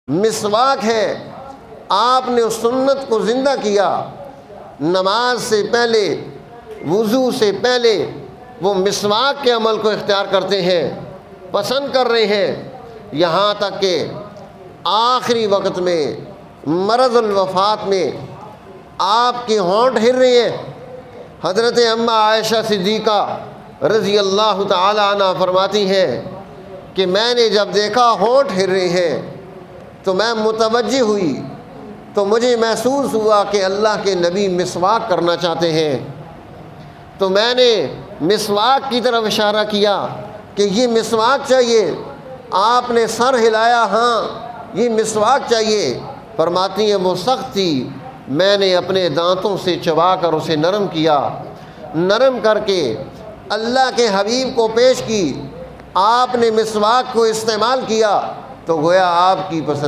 مسواک ہے، آپ نے اس سنت کو زندہ کیا۔ نماز سے پہلے، وضو سے پہلے وہ مسواک کے عمل کو اختیار کرتے ہیں، پسند کر رہے ہیں، یہاں تک کہ آخری وقت میں مرض الوفات میں آپ کی ہونٹ ہل رہی ہے۔ حضرت اماں عائشہ صدیقہ رضی اللہ تعالی عنہ فرماتی ہیں کہ میں نے جب دیکھا ہونٹ ہل رہے ہیں تو میں متوجہ ہوئی، تو مجھے محسوس ہوا کہ اللہ کے نبی مسواک کرنا چاہتے ہیں، تو میں نے مسواک کی طرف اشارہ کیا کہ یہ مسواک چاہیے۔ آپ نے سر ہلایا، ہاں یہ مسواک چاہیے۔ فرماتی ہیں وہ سخت تھی، میں نے اپنے دانتوں سے چبا کر اسے نرم کیا، نرم کر کے اللہ کے حبیب کو پیش کی۔ آپ نے مسواک کو استعمال کیا تو گویا آپ کی پسند